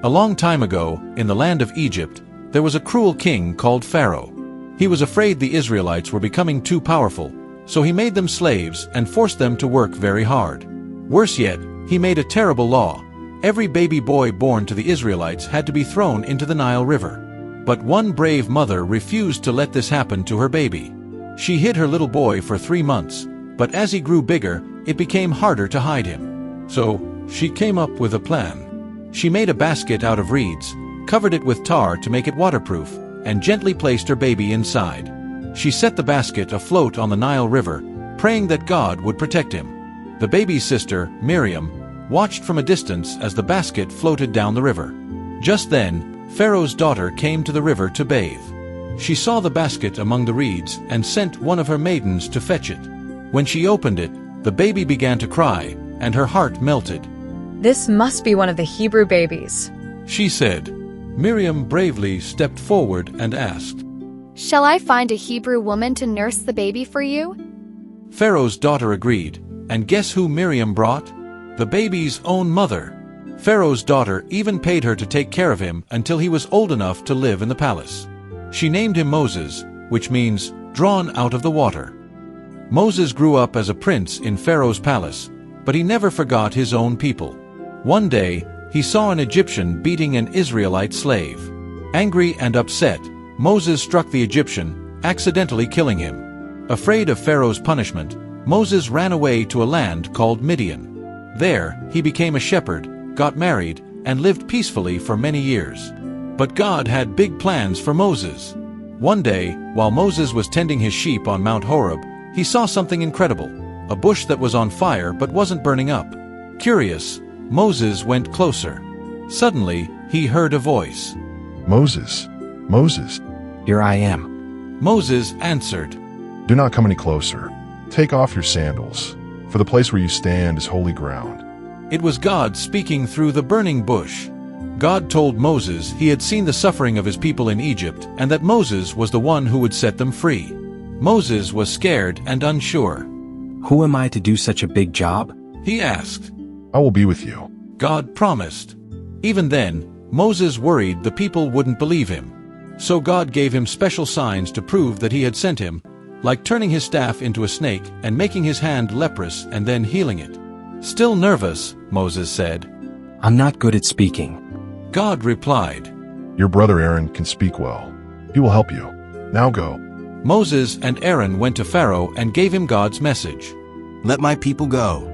A long time ago, in the land of Egypt, there was a cruel king called Pharaoh. He was afraid the Israelites were becoming too powerful, so he made them slaves and forced them to work very hard. Worse yet, he made a terrible law. Every baby boy born to the Israelites had to be thrown into the Nile River. But one brave mother refused to let this happen to her baby. She hid her little boy for 3 months, but as he grew bigger, it became harder to hide him. So, she came up with a plan. She made a basket out of reeds, covered it with tar to make it waterproof, and gently placed her baby inside. She set the basket afloat on the Nile River, praying that God would protect him. The baby's sister, Miriam, watched from a distance as the basket floated down the river. Just then, Pharaoh's daughter came to the river to bathe. She saw the basket among the reeds and sent one of her maidens to fetch it. When she opened it, the baby began to cry, and her heart melted. "This must be one of the Hebrew babies," she said. Miriam bravely stepped forward and asked, "Shall I find a Hebrew woman to nurse the baby for you?" Pharaoh's daughter agreed, and guess who Miriam brought? The baby's own mother. Pharaoh's daughter even paid her to take care of him until he was old enough to live in the palace. She named him Moses, which means drawn out of the water. Moses grew up as a prince in Pharaoh's palace, but he never forgot his own people. One day, he saw an Egyptian beating an Israelite slave. Angry and upset, Moses struck the Egyptian, accidentally killing him. Afraid of Pharaoh's punishment, Moses ran away to a land called Midian. There, he became a shepherd, got married, and lived peacefully for many years. But God had big plans for Moses. One day, while Moses was tending his sheep on Mount Horeb, he saw something incredible, a bush that was on fire but wasn't burning up. Curious, Moses went closer. Suddenly, he heard a voice. "Moses, Moses." "Here I am." Moses answered, "Do not come any closer. Take off your sandals, for the place where you stand is holy ground." It was God speaking through the burning bush. God told Moses he had seen the suffering of his people in Egypt and that Moses was the one who would set them free. Moses was scared and unsure. "Who am I to do such a big job?" he asked. "I will be with you." God promised. Even then, Moses worried the people wouldn't believe him. So God gave him special signs to prove that he had sent him, like turning his staff into a snake and making his hand leprous and then healing it. Still nervous, Moses said. "I'm not good at speaking." God replied, "Your brother Aaron can speak well. He will help you. Now go." Moses and Aaron went to Pharaoh and gave him God's message. "Let my people go."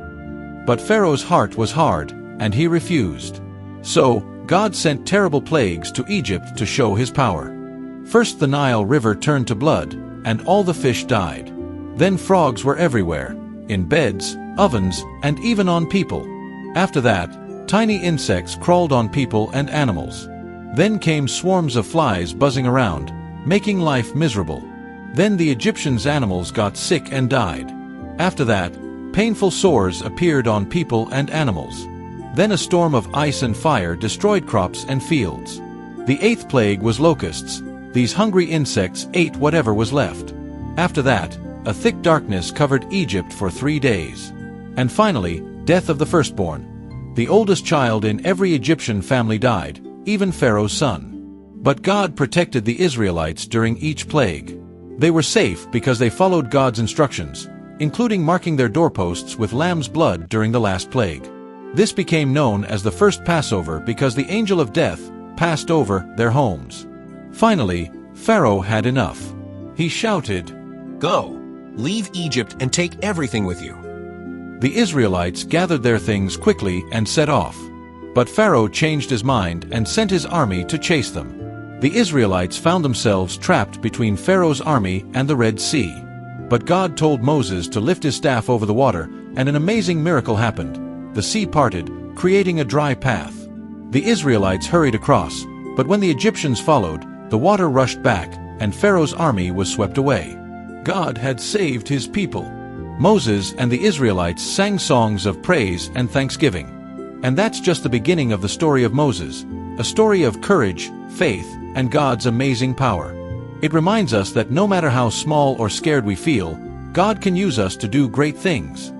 But Pharaoh's heart was hard, and he refused. So, God sent terrible plagues to Egypt to show his power. First the Nile River turned to blood, and all the fish died. Then frogs were everywhere, in beds, ovens, and even on people. After that, tiny insects crawled on people and animals. Then came swarms of flies buzzing around, making life miserable. Then the Egyptians' animals got sick and died. After that, painful sores appeared on people and animals. Then a storm of ice and fire destroyed crops and fields. The 8th plague was locusts. These hungry insects ate whatever was left. After that, a thick darkness covered Egypt for 3 days. And finally, death of the firstborn. The oldest child in every Egyptian family died, even Pharaoh's son. But God protected the Israelites during each plague. They were safe because they followed God's instructions, including marking their doorposts with lamb's blood during the last plague. This became known as the first Passover because the angel of death passed over their homes. Finally, Pharaoh had enough. He shouted, "Go! Leave Egypt and take everything with you." The Israelites gathered their things quickly and set off. But Pharaoh changed his mind and sent his army to chase them. The Israelites found themselves trapped between Pharaoh's army and the Red Sea. But God told Moses to lift his staff over the water, and an amazing miracle happened. The sea parted, creating a dry path. The Israelites hurried across, but when the Egyptians followed, the water rushed back, and Pharaoh's army was swept away. God had saved his people. Moses and the Israelites sang songs of praise and thanksgiving. And that's just the beginning of the story of Moses, a story of courage, faith, and God's amazing power. It reminds us that no matter how small or scared we feel, God can use us to do great things.